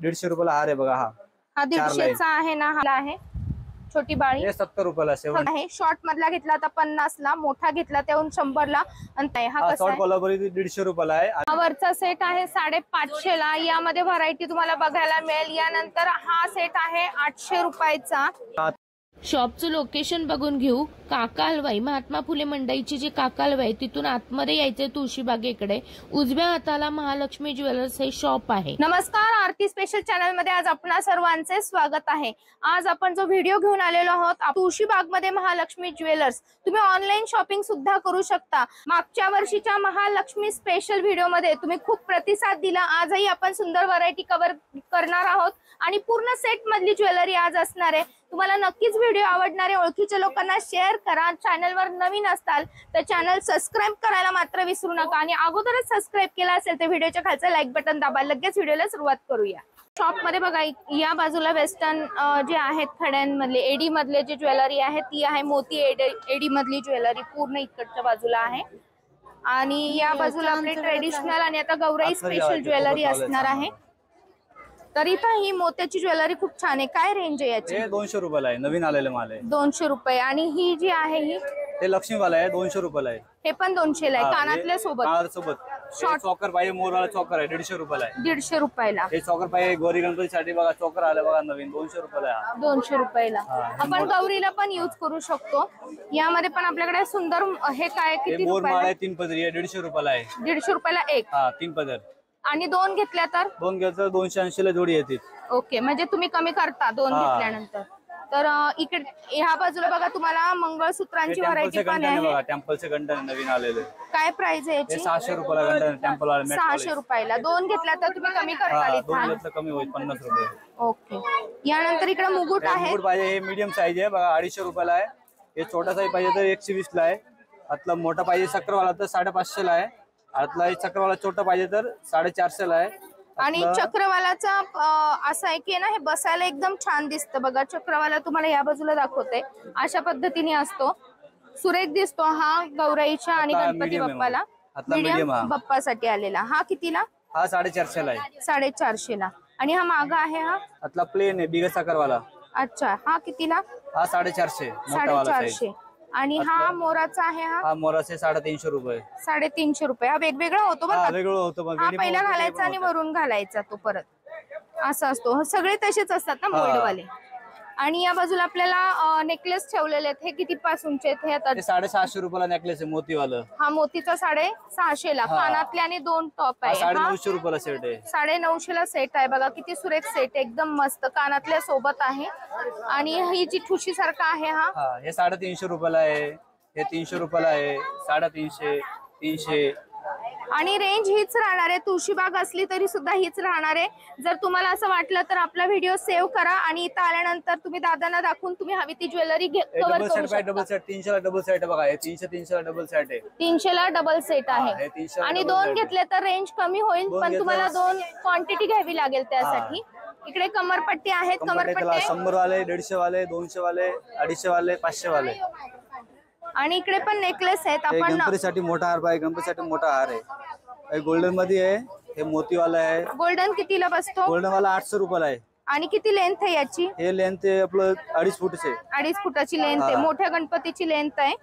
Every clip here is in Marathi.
150 रुपयाला हार आहे बघा हा. हा 150चा आहे ना, हा आहे छोटी बाळी. हे 70 रुपयाला आहे. शॉर्ट मधला घेतला तर 50 ला, मोठा घेतला त्याहून 100 ला. आणि हा कसा शॉर्ट कोल्हापुरी 150 रुपयाला आहे. हा वरचा सेट आहे 550 ला. यामध्ये व्हरायटी तुम्हाला बघायला मिळेल. यानंतर हा सेट आहे 800 रुपयाचा. शॉपचं लोकेशन बघून घेऊ. काका हलवाई, महात्मा फुले मंडईची जी काका हलवाई, तिथून आतमध्ये यायचंय तुळशीबागेकडे. उजव्या हाताला महालक्ष्मी ज्वेलर्स हे शॉप आहे. नमस्कार, आरती स्पेशल चॅनल मध्ये आज आपणा सर्वांचे स्वागत आहे. आज आपण जो व्हिडिओ घेऊन आलेलो आहोत तुळशीबाग मध्ये महालक्ष्मी ज्वेलर्स. तुम्ही ऑनलाईन शॉपिंग सुद्धा करू शकता. मागच्या वर्षीच्या महालक्ष्मी स्पेशल व्हिडिओ मध्ये तुम्ही खूप प्रतिसाद दिला. आजही आपण सुंदर व्हरायटी कव्हर करणार आहोत आणि पूर्ण सेट मधली ज्वेलरी आज असणार आहे. तुम्हाला नक्कीच व्हिडिओ आवडणारे, ओळखीच्या लोकांना शेअर करा. चॅनलवर नवीन असताल तर चॅनल सबस्क्राईब करायला मात्र विसरू नका. आणि अगोदरच सबस्क्राईब केला असेल तर व्हिडिओच्या खालचं लाईक बटन दाबा. लगेच व्हिडिओला सुरुवात करूया. शॉप मध्ये बघा, या बाजूला वेस्टर्न जे आहेत खड्यांमधले, एडी मधले जे ज्वेलरी आहे ती आहे मोती एडी मधली ज्वेलरी पूर्ण इकडच्या बाजूला आहे. आणि या बाजूला आपली ट्रेडिशनल आणि आता गौराई स्पेशल ज्वेलरी असणार आहे. तर इथं ही मोत्याची ज्वेलरी खूप छान आहे. काय रेंज आहे याची? 200 रुपयाला आहे, नवीन आलेलं माल आहे. 200 रुपये. आणि ही जी आहे ही हे लक्ष्मीवाला आहे, 200 रुपयाला आहे. हे पण 200 ला आहे. कानातल्या सोबत शॉर्ट चॉकर पाहिजे, मोरवाला चॉकर आहे 150 रुपयाला आहे. 150 रुपयाला. हे चॉकर पाहिजे गौरी गणपतीसाठी बघा, चॉकर आलं बघा नवीन, 200 रुपयाला आहे. 200 रुपयाला. आपण गौरीला पण यूज करू शकतो. यामध्ये पण आपल्याकडे सुंदर हे काय किती रुपयाला आहे? 3 पदरी आहे, 150 रुपयाला आहे. 150 रुपयाला एक. हा 3 पदर. आणि 2 घेतल्या तर? 2 घेतल्या तर 280 ला जोडी येते. ओके, म्हणजे तुम्ही कमी करता 2 घेतल्यानंतर. तर इकडे ह्या बाजूला बघा तुम्हाला मंगळसूत्रांची व्हरायटी पण आहे बघा. टेम्पलचे गंठन नवीन आलेले. काय प्राइस आहे याची? 600 रुपयाला गंठन टेम्पल वाले. 600 रुपयाला. 2 घेतला तर तुम्ही कमी करता? 2 घेतलं कमी होईल 50 रुपये. ओके. यानंतर इकडे मुकुट आहे. मुकुट पाहिजे, हे मीडियम साईज आहे बघा, 250 रुपयाला आहे. हे छोटा साईज पाहिजे तर 120 ला आहे. आतला मोठा पाहिजे चक्रवाला तर 550 ला आहे. आतला चक्रवाला छोटा पाहिजे तर 450 ला आहे. आणि चक्रवालाचा असं आहे की ना, हे बसायला एकदम छान दिसतं बघा. चक्रवाला तुम्हाला या बाजूला दाखवते, अशा पद्धतीने असतो, सुरेख दिसतो. हा गौराईच्या आणि गणपती बाप्पाला मीडियम बाप्पासाठी आलेला. हा कितीला? हा 450 ला आहे. 450 ला. आणि हा मागा आहे हा आतला प्लेन आहे बिगर चक्रवाला. अच्छा, हा कितीला? हा 450. 450. आणि हा मोराचा आहे. हा मोराचे 350 रुपये. 350 रुपये. हा वेगवेगळा होतो बघा. वेगळं होतं बघा. हा पहिला घालायचा आणि वरून घालायचा तो परत, असं असतो. सगळे तसेच असतात ना मोल्डवाले. आणि या बाजूला आपल्याला नेकलेस ठेवलेले आहेत. हे किती पासूनचे आहेत? हे आता 750 रुपयाला नेकलेस आहे मोतीवालं. हा मोतीचा 650 ला. कानातले आणि 2 टॉप आहे. 950 रुपयाला सेट आहे. 950 ला सेट आहे बघा. किती सुरेख सेट, एकदम मस्त. कानातल्या सोबत आहे. आणि ही जी ठुशी सारखा आहे हा हे 350 रुपयाला आहे. हे 300 रुपयाला आहे. 350, 300. आणि रेंज हीच राहणार आहे. तुळशीबाग असली तरी सुद्धा हीच राहणार आहे. जर तुम्हाला असं वाटलं तर आपला व्हिडिओ सेव्ह करा आणि इथं आल्यानंतर तुम्ही दादांना दाखवून तुम्ही हवी ती ज्वेलरी कव्हर करू शकता. डबल सेट 300 ला डबल सेट बघा. हे 300 ला डबल सेट आहे. 300 ला डबल सेट आहे. आणि 2 घेतले तर रेंज कमी होईल, पण तुम्हाला 2 क्वांटिटी घ्यावी लागेल त्यासाठी. इकडे कमरपट्टी आहेत. कमरपट्टी 100 वाले, 150 वाले, 200 वाले, 250 वाले, 500 वाले. आणि इकडे पण नेकलेस आहेत. आपण गणपतीसाठी मोठा हार पाहिजे, गणपतीसाठी मोठा हार आहे. गोल्डन मध्ये आहे. हे मोतीवाला आहे. गोल्डन कितीला बसतो? गोल्डन वाला 800 रुपयाला आहे. आणि किती लेंथ आहे याची? हे लेंथ आहे आपलं 2.5 फूटचे. 2.5 फुटाची लेंथ आहे. मोठ्या गणपतीची लेंथ आहे.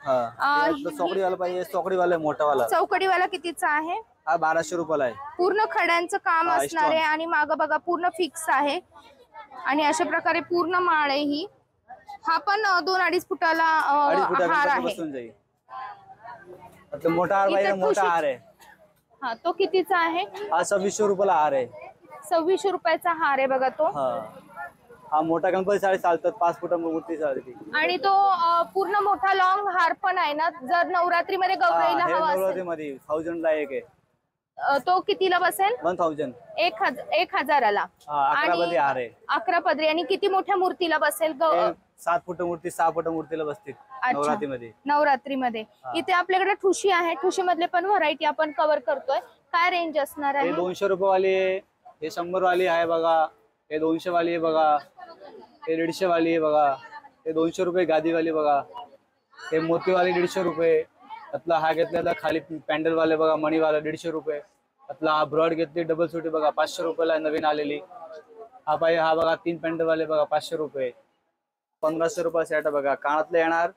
चौकडी वाला पाहिजे, चौकडी वाला मोठा वाला. चौकडी वाला कितीचा आहे? हा 1200 रुपयाला आहे. पूर्ण खड्यांचं काम असणार आहे. आणि माग बघा पूर्ण फिक्स आहे. आणि अशा प्रकारे पूर्ण माळ आहे ही. हा पण 2-2.5 फुटाला हार आहे. मोठा हार पाहिजे, मोठा हार आहे. हा, तो कितीचा आहे? हा 2600 रुपयाला हार आहे. 2600 रुपयाचा हार आहे बघा तो. हा मोठा गणपती साडी चालतात, 5 फुटा मूर्ती चालते. आणि तो पूर्ण मोठा लॉंग हार पण आहे ना, जर नवरात्री मध्ये गौराईला हवा असेल. नवरात्रीमध्ये 1000 ला एक आहे. तो कितीला बसेल? 1000. 1000ला. 11 पदरी हार आहे. 11 पदरी. आणि किती मोठ्या मूर्तीला बसेल? 7 फुट मूर्ती, 6 फुट मूर्तीला बसते नवरात्रीमध्ये. इथे आपल्याकडे ठुशी आहे. ठुशी मधले पण व्हरायटी आपण कव्हर करतोय. काय रेंज असणार आहे? 200 रुपये वाली आहे. हे 100 वाली आहे बघा. हे 200 वाली आहे बघा. हे 150 वाली आहे बघा. हे 200 रुपये गादी वाली बघा. हे मोतीवाली 150 रुपये. आतला हा घेतला खाली पॅन्डल वाले बघा, मणीवाला 150 रुपये. आतला हा ब्रॉड घेतली डबल सुटी बघा, 500 रुपयाला नवीन आलेली. हा पाहिजे हा बघा 3 पेंडवाले बघा 500 रुपये. 1500 रुपये सेट बघा. कानातले येणार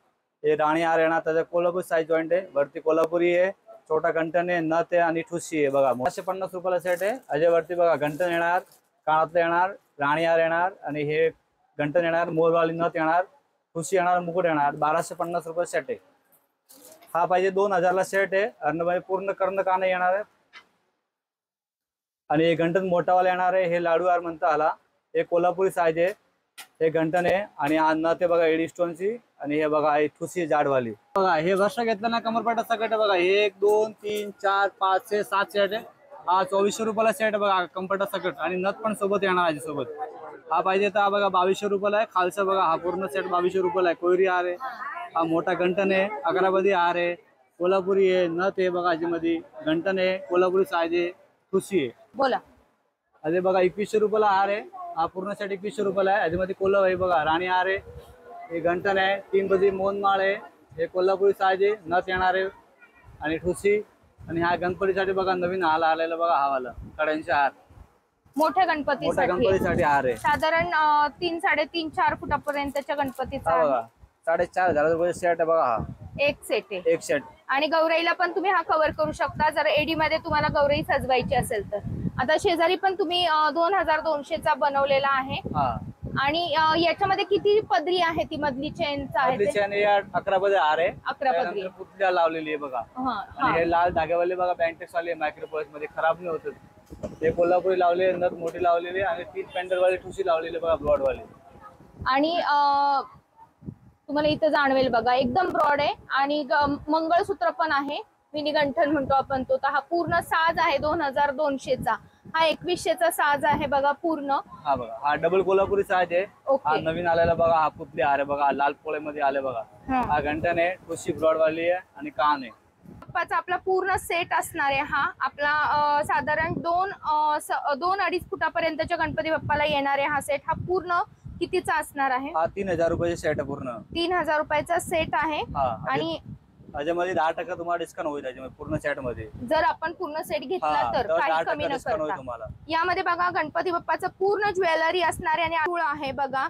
हे राणी हार येणार, त्याचा कोल्हापूर साईज जॉईंट आहे, वरती कोल्हापुरी आहे, छोटा गंटन आहे, नथ आहे आणि ठुशी आहे बघा. 550 रुपयाला सेट आहे. अजयवरती बघा गंटन येणार, कानातले येणार, राणी हार येणार आणि हे गंटन येणार, मोरवाली नथ येणार, ठुशी येणार, मुकुट येणार. 1250 रुपये सेट आहे. हा पाहिजे 2000 ला सेट आहे. आणि पूर्ण कर्ण कान येणार आहे आणि हे गंटन मोठावाला येणार आहे. हे लाडू हार म्हणता आला, हे कोल्हापुरी साईज आहे, हे गंटन आहे आणि हा नथ आहे बघा एडी स्टोनची आणि हे बघा ठुसी जाडवाली बघा. हे वर्ष घेतलं ना कमरपट्टा सकट आहे बघा. 1 2 3 4 5 6 7 सेट आहे. हा 2400 रुपयाला सेट आहे बघा कमरपट्टा सकट आणि नथ पण सोबत येणार आहे सोबत. हा पाहिजे तर हा बघा 2200 रुपयाला आहे. खालचा बघा हा पूर्ण सेट 2200 रुपयाला आहे. कोयरी हार आहे, हा मोठा गंटन आहे, अकराबदी हार आहे, कोल्हापुरी आहे, नथ आहे बघा मध्ये, गंटन आहे, कोल्हापुरी साईज आहे, ठुसी आहे. बोला. अरे बघा 2100 रुपयाला हार आहे. हा पूर्ण सेट 2100 रुपयाला आहे. मध्ये कोल्हा आहे बघा, राणी हार आहे, हे गंटन आहे, 3 बदी मोनमाळ आहे, हे कोल्हापुरी साईज आहे, नथ येणार आहे आणि ठुसी. आणि हा गणपतीसाठी बघा नवीन हार आलेला बघा, हा वाला कड्यांचा हार मोठ्या गणपतीसाठी गणपतीसाठी हार आहे. साधारण 3 3.5 4 फुटापर्यंतच्या गणपतीचा हा बघा 4500 रुपये सेट आहे बघा. हा एक सेट आहे. एक सेट. आणि गौराईला पण तुम्ही हा कव्हर करू शकता जर एडी मध्ये तुम्हाला गौराई सजवायची असेल तर. आता शेजारी पण तुम्ही 2200चा बनवलेला आहे. आणि याच्यामध्ये किती पदरी आहे ती मधली चेनचा आहे? चेन 11 पदरी हार आहे, 11 पदरी पुतल्या लावलेली आहे बघा. आणि हे लाल धाग्यावाले बघा बँटेक्स वाले मायक्रोपॉलिस मध्ये खराब नाही होत. हे कोल्हापुरी लावले, नथ मोठी लावलेली आणि 3 पेंडलवाले ठुशी लावलेले बघा ब्रॉड वाले. आणि तुम्हाला इथं जाणवेल बघा एकदम ब्रॉड आहे आणि मंगळसूत्र पण आहे, मिनी गंठन म्हणतो आपण तो. हा पूर्ण साज आहे 2200चा. हा 2100चा साज आहे बघा पूर्ण. हा बघा हा डबल कोल्हापुरी साज आहे. हा नवीन आलेला बघा, हा पुतले हार आहे बघा, लाल पोळ्यामध्ये आले बघा. हा गंठन आहे, ठुशी ब्रॉड वाली आहे आणि कान आहे. बाप्पाचा आपला पूर्ण सेट असणार आहे. हा आपला साधारण 2-2.5 फुटापर्यंतच्या गणपती बाप्पाला येणार आहे हा सेट. हा पूर्ण कितीचा असणार आहे? हा 3000 रुपयाचा सेट आहे पूर्ण. 3000 रुपयाचा सेट आहे. आणि त्याच्यामध्ये 10% तुम्हाला डिस्काउंट होईल त्याच्यामध्ये पूर्ण सेट मध्ये. जर आपण पूर्ण सेट घेतला तर काही कमी न करता. यामध्ये बघा गणपती बाप्पाचं पूर्ण ज्वेलरी असणार आहे आणि आठुळ आहे बघा.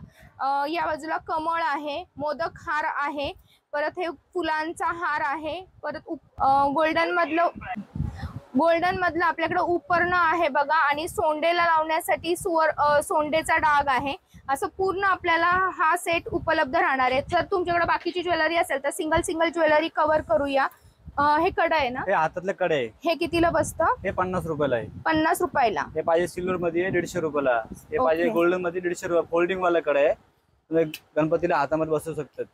या बाजूला कमळ आहे, मोदक हार आहे, परत हे फुलांचा हार आहे, परत गोल्डन मधलं आपल्याकडे उपर्ण आहे बघा आणि सोंडेला लावण्यासाठी सोंडेचा डाग आहे. असं पूर्ण आपल्याला हा सेट उपलब्ध राहणार आहे. जर तुमच्याकडे बाकीची ज्वेलरी असेल तर सिंगल ज्वेलरी कव्हर करूया. हे कडे आहे ना, हे हातातले कडे आहे. हे कितीला बसतं? हे 50 रुपयाला आहे. 50 रुपयाला. हे पाहिजे सिल्वर मध्ये 150 रुपयाला. हे पाहिजे गोल्डन मध्ये 150 रुपये. फोल्डिंग वाला कडे आहे, तुम्ही गणपतीला हातामध्ये बसवू शकतात.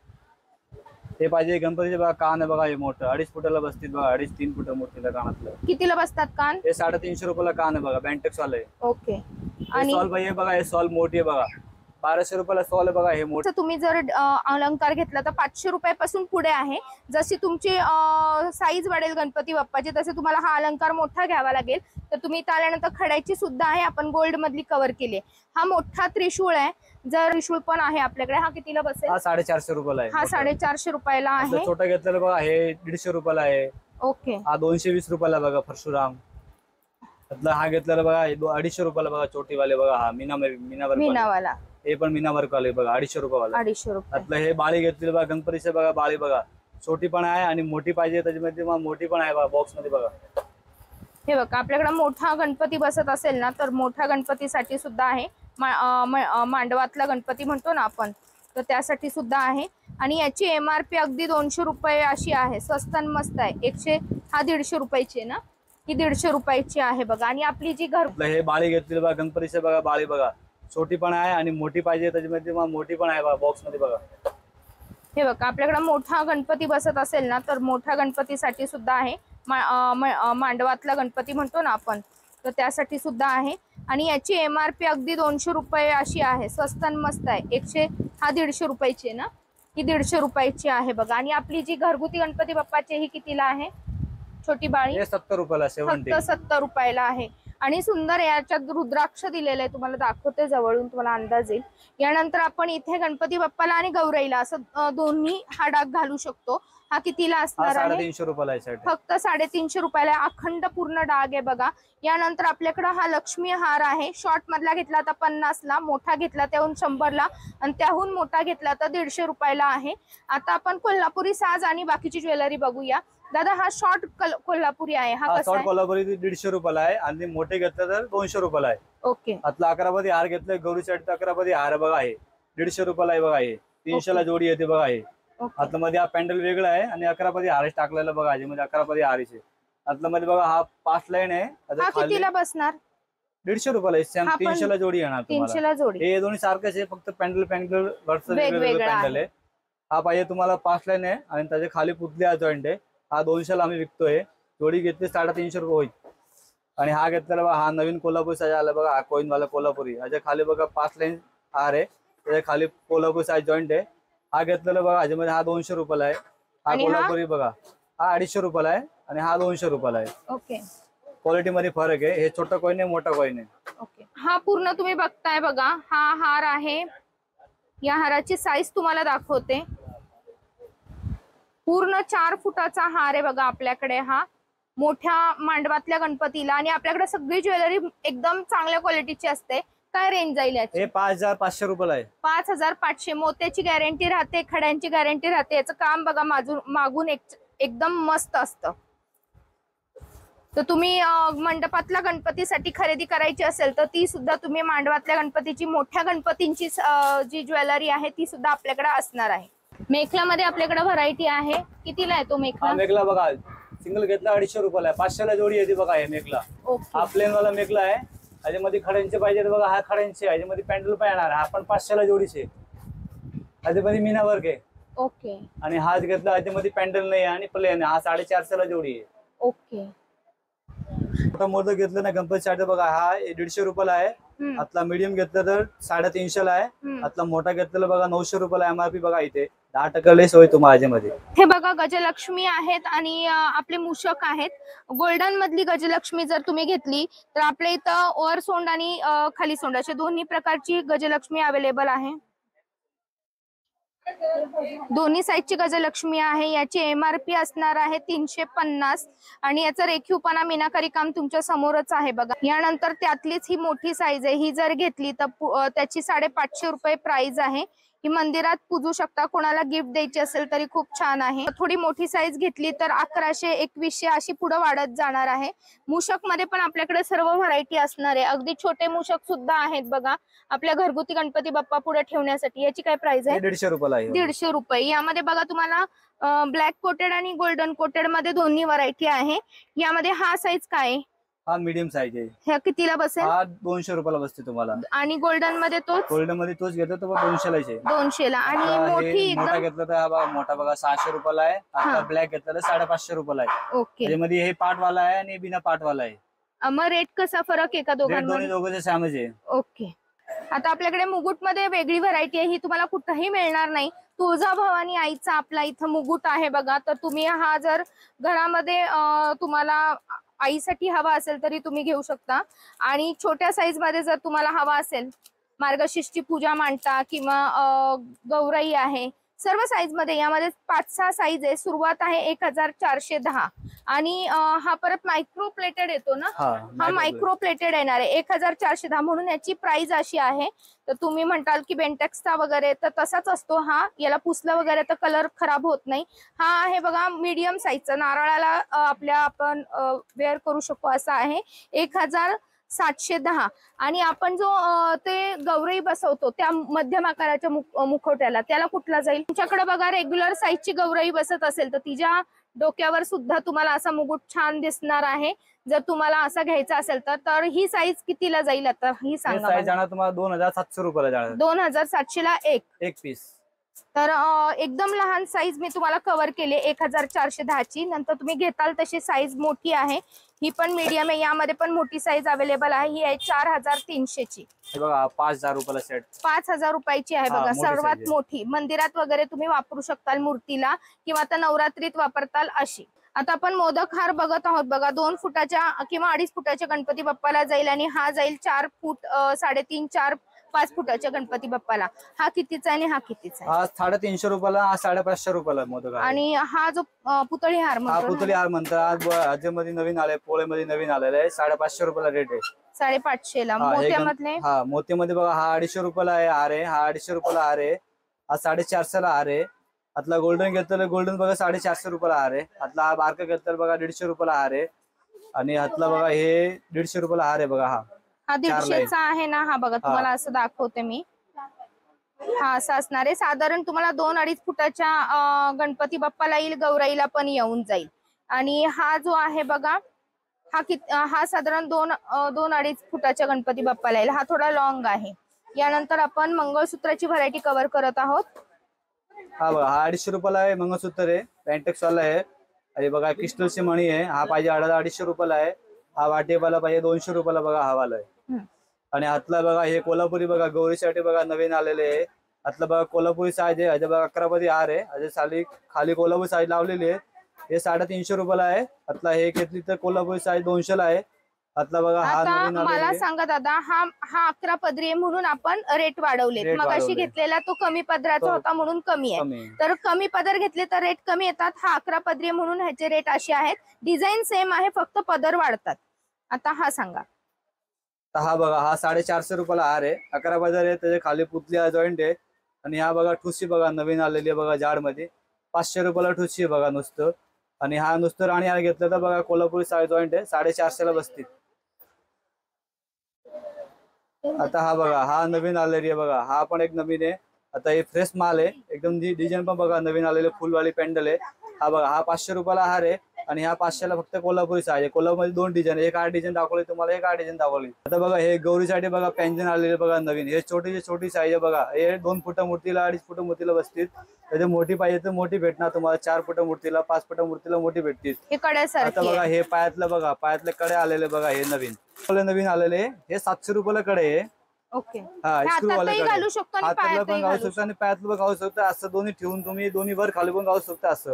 हे पाहिजे गणपतीचे बघा कान आहे बघा, हे मोठं 2.5 फुटाला बसतील बघा, 2.5-3 फुट मोठीला कानातलं. कितीला बसतात कान? हे 350 रुपयाला कान आहे बघा, बँटेक्स वाला आहे. ओके. आणि सॉल पाहिजे बघा, हे सॉल मोठी आहे बघा, 1200 रुपयाला सॉल आहे बघा. हे मोठं तुम्ही जर अलंकार घेतला तर 500 रुपयापासून पुढे आहे. जशी तुमची साईज वाढेल गणपती बाप्पाची तसे तुम्हाला हा अलंकार मोठा घ्यावा लागेल. तर तुम्ही इथं आल्यानंतर खड्याची सुद्धा आहे, आपण गोल्ड मधली कव्हर केली. हा मोठा त्रिशूळ आहे, जर त्रिशूळ पण आहे आपल्याकडे. हा कितीला बसेल? हा 450 रुपयाला आहे. हा 450 रुपयाला आहे. छोटा घेतलेला बघा हे 150 रुपयाला आहे. ओके. हा 220 रुपयाला बघा परशुराम. हा घेतलेला बघा 250 रुपयाला बघा, छोटीवाले बघा. हा मीनावाला, हे पण मीना वर्क वाले बघा 250 रुपयाला. 250 रुपये. हे बाळी घेतलेली बघा गणपतीचे बघा, बाळी बघा छोटी पण आहे आणि मोठी पाहिजे त्याच्यामध्ये मोठी पण आहे बघा बॉक्स मध्ये बघा. हे बघा आपल्याकडे मोठा गणपती बसत असेल ना तर मोठ्या गणपतीसाठी सुद्धा आहे. मांडवातला गणपती म्हणतो ना आपण, तर त्यासाठी सुद्धा आहे. आणि याची MRP अगदी 200 रुपये अशी आहे, स्वस्त आणि मस्त आहे. हा 150 रुपयाची आहे ना, ही 150 रुपयाची आहे बघा. आणि आपली जी हे बाळी घेतलेली बघा गणपतीचे बघा, बाळी बघा छोटी पण आहे आणि मोठी पाहिजे त्याच्यामध्ये मोठी पण आहे बघा बॉक्स मध्ये बघा. हे बघा आपल्याकडे मोठा गणपती बसत असेल ना तर मोठ्या गणपतीसाठी सुद्धा आहे. मांडवातला गणपती म्हणतो ना आपण, तर त्यासाठी सुद्धा आहे. आणि याची MRP अगदी 200 रुपये अशी आहे, स्वस्त आणि मस्त आहे. हा 150 रुपयाची आहे ना, ही 150 रुपयाची आहे बघा. आणि आपली जी घरगुती गणपती बाप्पाची ही कितीला आहे? छोटी बाळी 70 रुपयाला. 70 रुपयाला आहे. आणि सुंदर याच्यात रुद्राक्ष दिलेलं आहे, तुम्हाला दाखवते जवळून, तुम्हाला अंदाज येईल. यानंतर आपण इथे गणपती बाप्पाला आणि गौराईला असं दोन्ही हा डाग घालू शकतो. हा कितीला असणार आहे? 350 रुपयाला आहे सेट. फक्त 350 रुपयाला. अखंड पूर्ण डाग आहे बघा. यानंतर आपल्याकडे हा लक्ष्मी हार आहे. शॉर्ट मधला घेतला तर 50 ला, मोठा घेतला त्याहून 100 ला, आणि त्याहून मोठा घेतला तर 150 रुपयाला आहे. आता आपण कोल्हापुरी साज आणि बाकीची ज्वेलरी बघूया. दादा हा शॉर्ट कोल्हापुरी आहे, हा कसा शॉर्ट आहे? कोल्हापुरी 150 रुपयाला आहे आणि मोठे घेतलं तर 200 रुपयाला आहे. ओके. आतला 11 हार घेतलं गौरीसाठी 11 हार बघा आहे 150 रुपयाला आहे बघा. हे 300 ला जोडी येते बघा. हे आतला मध्ये हा पॅन्डल वेगळा आहे आणि 11 हार टाकलेला बघा. ह्याच्यामध्ये 11 हार आहे. आतला मध्ये बघा हा 5 लाईन आहे. हा कितीला बसणार? 150 रुपयाला आहे. 300 ला जोडी येणार 300 ला जोडी. हे दोन्ही सारखेच आहे, फक्त पॅन्डल वरचं वेगवेगळं पॅन्डल आहे. हा पाहिजे तुम्हाला 5 लाईन आहे आणि त्याच्या खाली पुतली जॉईंट आहे. हा 200 ला आम्ही विकतोय. जोडी घेतली 350 रुपये होईल. आणि हा घेतलेला बघा हा नवीन कोल्हापूर साईज आला बघा. हा कोईन वाला कोल्हापुरी. ह्याच्या खाली बघा 5 लाईन हार आहे. त्याच्या खाली कोल्हापूर साईज जॉईंट आहे. हा घेतलेला बघा ह्याच्यामध्ये हा 200 रुपयाला आहे. हा कोल्हापुरी बघा हा 250 रुपयाला आहे आणि हा 200 रुपयाला आहे. ओके. क्वालिटी मध्ये फरक आहे. हे छोटा कॉईन आहे, मोठा कॉईन आहे. ओके. हा पूर्ण तुम्ही बघताय बघा, हा हार आहे. या हाराची साईज तुम्हाला दाखवते. पूर्ण 4 फुटाचा हार आहे बघा आपल्याकडे. हा मोठ्या मांडवातल्या गणपतीला, आणि आपल्याकडे सगळी ज्वेलरी एकदम चांगल्या क्वालिटीची असते. काय रेंज जाईल याची? हे 5500 रुपयाला आहे. 5500. मोत्याची गॅरंटी राहते, खड्यांची गॅरंटी राहते. याचं काम बघा मागून एकदम मस्त असतं. तर तुम्ही मंडपातल्या गणपतीसाठी खरेदी करायची असेल तर ती सुद्धा तुम्ही मांडवातल्या गणपतीची, मोठ्या गणपतींची जी ज्वेलरी आहे ती सुद्धा आपल्याकडे असणार आहे. मेखलामध्ये आपल्याकडे व्हरायटी आहे. कितीला आहे तो मेखला? मेखला बघा सिंगल घेतला 250 रुपयाला आहे. 500 ला जोडी येते बघा. हे मेखला हा प्लेन वाला मेखला आहे. ह्याच्यामध्ये खड्यांचे पाहिजे बघा. हा खड्यांचे, ह्याच्यामध्ये पॅन्डल पण येणार. हा पण 500 ला जोडीचे. ह्याच्यामध्ये मीना वर्क आहे. ओके. आणि हा घेतला ह्याच्यामध्ये पॅन्डल नाही आणि प्लेन आहे. हा 450 ला जोडी आहे. ओके. मोठा मोदक घेतलं ना गणपतीसाठी बघा हा 150 रुपयाला आहे. आतला मीडियम घेतलं तर 350 ला आहे. आतला मोठा घेतलेला बघा 900 रुपयाला एमआरपी बघा. इथे 10% लेस होईल तुम्हाला ह्याच्यामध्ये. हे बघा गजलक्ष्मी आहेत आणि आपले मूषक आहेत. गोल्डन मधली गजलक्ष्मी जर तुम्ही घेतली तर आपल्या इथं वर सोंड आणि खाली सोंड अशा दोन्ही प्रकारची गजलक्ष्मी अवेलेबल आहे. दोन्ही साईजची गजलक्ष्मी आहे. याची एमआरपी असणार आहे 350 आणि याचं रेखीवपणा मीनाकारी काम तुमच्या समोरच आहे बघा. यानंतर त्यातलीच ही मोठी साईज आहे. ही जर घेतली तर त्याची 550 रुपये प्राइस आहे. ही मंदिरात पूजू शकता, कोणाला गिफ्ट द्यायची असेल तरी खूप छान आहे. थोडी मोठी साईज घेतली तर 1100 2100 अशी पुढे वाढत जाणार आहे. मूषक मध्ये पण आपल्याकडे सर्व व्हरायटी असणार आहे. अगदी छोटे मूषक सुद्धा आहेत बघा आपल्या घरगुती गणपती बाप्पा पुढे ठेवण्यासाठी. याची काय प्राइस आहे? 150 रुपयाला आहे. 150 रुपये. यामध्ये बघा तुम्हाला ब्लॅक कोटेड आणि गोल्डन कोटेड मध्ये दोन्ही व्हरायटी आहे. यामध्ये हा साईज काय? हा मीडियम साईज आहे. ह्या कितीला बसेल? हा 200 रुपयाला बसते तुम्हाला. आणि गोल्डन मध्ये तोच? गोल्डन मध्ये तोच घेतला तर 200 ला आहे. 200 ला. आणि मोठी मोठा घेतला तर हा बघा मोठा बघा 600 रुपयाला आहे. आता ब्लॅक घेतला तर 550 रुपयाला आहे. ओके. त्याच्यामध्ये हे पाट वाला आहे आणि बिना पाट वाला आहे. मग रेट कसा फरक आहे का दोघांमध्ये? दोघांचे सॅमच आहे. ओके. आता आपल्याकडे मुकुट मध्ये वेगळी व्हरायटी आहे. ही तुम्हाला कुठेही मिळणार नाही. तुळजाभवानी आईचा आपला इथं मुकुट आहे बघा. तर तुम्ही हा जर घरामध्ये तुम्हाला आईसाठी हवा असेल तरी तुम्ही घेऊ शकता. आणि छोट्या साईज मध्ये जर तुम्हाला हवा असेल, मार्गशीर्षची पूजा मांडता किंवा गौराई आहे, सर्व साईज मध्ये. यामध्ये 5-6 साईज आहे. सुरुवात आहे 1410 आणि हा परत मायक्रो प्लेटेड येतो ना. हा मायक्रो प्लेटेड येणार आहे 1410 म्हणून याची प्राइस अशी आहे. तर तुम्ही म्हणताल की बेंटेक्सचा वगैरे तर तसाच असतो हा. याला पुसलं वगैरे तर कलर खराब होत नाही. हा आहे बघा मीडियम साईजचा, नारळाला आपल्या आपण वेअर करू शकतो असा आहे. 1710. आणि आपण जो ते गौराई बसवतो त्या मध्यम आकाराच्या मुखवट्याला, त्याला कुठला जाईल? तुमच्याकडे बघा रेग्युलर साईजची गौराई बसत असेल तर तिच्या डोक्यावर सुद्धा तुम्हाला असा मुकुट छान दिसणार आहे. जर तुम्हाला असा घ्यायचा असेल तर ही साईज कितीला जाईल आता ही सांगा? साईज जाणार तुम्हाला 2700 रुपयाला जाणार. 2700 ला एक पीस. तर एकदम लहान साईज मी तुम्हाला कव्हर केली 1410 ची. नंतर तुम्ही घेताल तशी साईज मोठी आहे. ही पण मीडियम आहे. यामध्ये पण मोठी साईज अवेलेबल आहे. ही आहे 4300 ची. बघा 5000 रुपयाला सेट. 5000 रुपयाची आहे बघा. सर्वात मोठी मंदिरात वगैरे तुम्ही वापरू शकताल मूर्तीला, किंवा आता नवरात्रीत वापरताल अशी. आता आपण मोदक हार बघत आहोत बघा, 2 फुटाच्या किंवा 2.5 फुटाच्या गणपती बाप्पाला जाईल आणि हा जाईल 4 फूट 3.5 4 5 फुटाच्या गणपती बाप्पाला. हा कितीचा आणि हा कितीचा आहे? हा 350 रुपयाला, हा 550 रुपयाला मोदक आहे. आणि हा जो पुतळी हार हा म्हणतो पुतळी हार म्हणतात, मध्ये नवीन आले, पोळेमध्ये नवीन आलेला आहे. 550 रुपयाला रेट आहे. 550 ला. हा, हे मोत्यामधले हा मोत्यामध्ये बघा, हा 250 रुपयाला आहे हार आहे. हा 250 रुपयाला हार आहे. हा 450 ला हार आहे. आतला गोल्डन घेतलं गोल्डन बघा 450 रुपयाला हार आहे. आतला हा बारका घेतलं बघा 150 रुपयाला हार आहे. आणि हातला बघा हे 150 रुपयाला हार आहे बघा. हा 150चा आहे ना. हा बघा तुम्हाला असं दाखवते मी. हा असं असणार आहे. साधारण तुम्हाला 2-2.5 फुटाच्या गणपती बाप्पाला येईल, गौराईला पण येऊन जाईल. आणि हा जो आहे बघा, हा साधारण 2-2.5 फुटाच्या गणपती बाप्पाला येईल. हा थोडा लॉंग आहे. यानंतर आपण मंगळसूत्राची व्हरायटी कव्हर करत आहोत. हा बघा, हा 250 रुपयाला आहे मंगळसूत्र आहे. पॅन्टेक्स वाला आहे. आणि बघा क्रिस्टलची मणी आहे. हा पाहिजे 250 रुपयाला आहे. हा वाटेवाला पाहिजे 200 रुपयाला बघा, हा वाला आहे. आणि हातला बघा हे कोल्हापुरी बघा, गौरीसाठी बघा नवीन आलेले आहे. हातला बघा कोल्हापुरी साईज आहे. बघा 11 मध्ये हार आहे. खाली कोल्हापुरी साईज लावलेली आहे. हे 350 रुपयाला आहे. हातला हे घेतली तर कोल्हापुरी साईज 200 ला आहे. हातला बघा हा नवीन मला सांगा दादा, हा 11 पदरी आहे म्हणून आपण रेट वाढवले. मग अशी घेतलेला तो कमी पदराचा होता म्हणून कमी आहे. तर कमी पदर घेतले तर रेट कमी येतात. हा 11 पदरी म्हणून ह्याचे रेट असे आहेत. डिझाईन सेम आहे, फक्त पदर वाढतात. आता हा सांगा. हा बघा, हा 450 रुपयाला हार आहे. 11 पदर आहे. त्याच्या खाली पुतली जॉईंट आहे. आणि हा बघा ठुसी बघा नवीन आलेली आहे बघा जाड मध्ये. 500 रुपयाला ठुसी आहे बघा नुसतं. आणि हा नुसतं राणी हार घेतलं तर बघा कोल्हापुरी साईज जॉईंट आहे. 450 ला बसतील. आता हा बघा, हा नवीन आलेली आहे बघा. हा पण एक नवीन आहे. आता हे फ्रेश माल आहे एकदम. डिझाईन पण बघा नवीन आलेले, फुलवाली पॅन्डल आहे. हा बघा, हा 500 रुपयाला हार आहे. आणि हा 500 ला फक्त कोल्हापुरी साईज आहे. कोल्हापूरमध्ये 2 डिझाईन, एक 8 डिझाईन दाखवली तुम्हाला, एक 8 डिझाईन दाखवली. आता बघा हे गौरीसाठी बघा पॅन्जन आलेले बघा नवीन. हे छोटी साईज आहे बघा. हे 2 फुटा मूर्तीला, 2.5 फुटा मूर्तीला बसतील. त्याचे मोठी पाहिजे तर मोठी भेटणार तुम्हाला. 4 फुटा मूर्तीला, 5 फुटा मूर्तीला मोठी भेटतील. आता बघा हे पायातलं बघा, पायातले कडे आलेले बघा. हे नवीन आलेले. हे 700 रुपयाला कडे आहे. ओके. हा स्क्रू वाले घालू शकतो आणि हाताला पण घालू शकता आणि पायातलं पण घालू शकता. असं दोन्ही ठेवून तुम्ही दोन्ही वर खाली पण घालू शकता. असं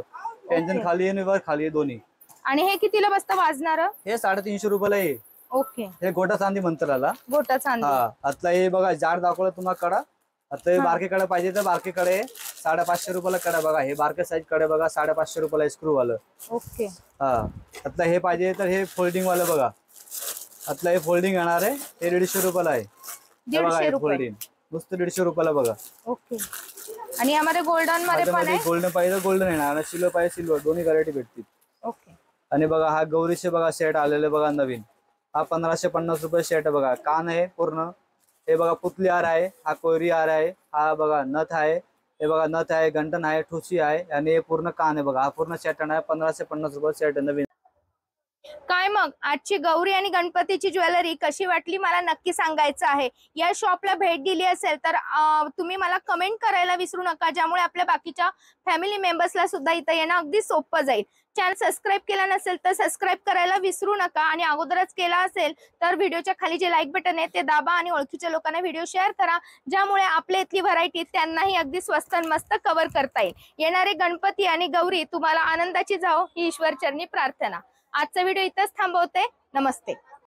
पॅन्जन खाली आणि वर खाली दोन्ही. आणि हे कितीला बसतं वाजणार? हे 350 रुपयाला आहे. ओके. हे गोटा चांदी म्हणतात याला. गोटा चांदी. हा आतला हे बघा जाड दाखवलं तुम्हाला कडा. आता हे बारके कडे पाहिजे तर बारके कडे 550 रुपयाला कडा बघा. हे बारके साईज कडे बघा 550 रुपयाला स्क्रू वालं. ओके. हा आतला हे पाहिजे तर हे फोल्डिंग वालं बघा. आतला हे फोल्डिंग येणार आहे. हे 150 रुपयाला आहे. 150 रुपये नुसतं 150 रुपयाला बघा. ओके. आणि यामध्ये गोल्डन मध्ये पण आहे. गोल्डन पाहिजे गोल्डन येणार, सिल्वर पाहिजे सिल्वर, दोन्ही व्हरायटी भेटतील. ओके. आणि बघा हा गौरीचे बघा सेट आलेले बघा नवीन. हा 1550 रुपये सेट आहे बघा. कान आहे पूर्ण. हे बघा पुतली हार आहे. हा कोयरी हार आहे. हा बघा नथ आहे. हे बघा नथ आहे, गंटन आहे, ठुसी आहे आणि हे पूर्ण कान आहे बघा. हा पूर्ण सेट आहे. 1550 रुपये सेट आहे नवीन. काय मग आजची गौरी आणि गणपतीची ज्वेलरी कशी वाटली मला नक्की सांगायचं आहे. या शॉपला भेट दिली असेल तर तुम्ही मला कमेंट करायला विसरू नका, ज्यामुळे आपल्या बाकीच्या फॅमिली मेंबर्सला सुद्धा इथं येणं अगदी सोपं जाईल. चॅनल सबस्क्राईब केला नसेल तर सबस्क्राईब करायला विसरू नका. आणि अगोदरच केला असेल तर व्हिडिओच्या खाली जे लाईक बटन आहे ते दाबा आणि ओळखीच्या लोकांना व्हिडिओ शेअर करा, ज्यामुळे आपल्या इथली व्हरायटी त्यांनाही अगदी स्वस्त आणि मस्त कव्हर करता येईल. येणारे गणपती आणि गौरी तुम्हाला आनंदाची जाओ ही ईश्वर चरणी प्रार्थना. आजचा व्हिडिओ इथंच थांबवते. नमस्ते.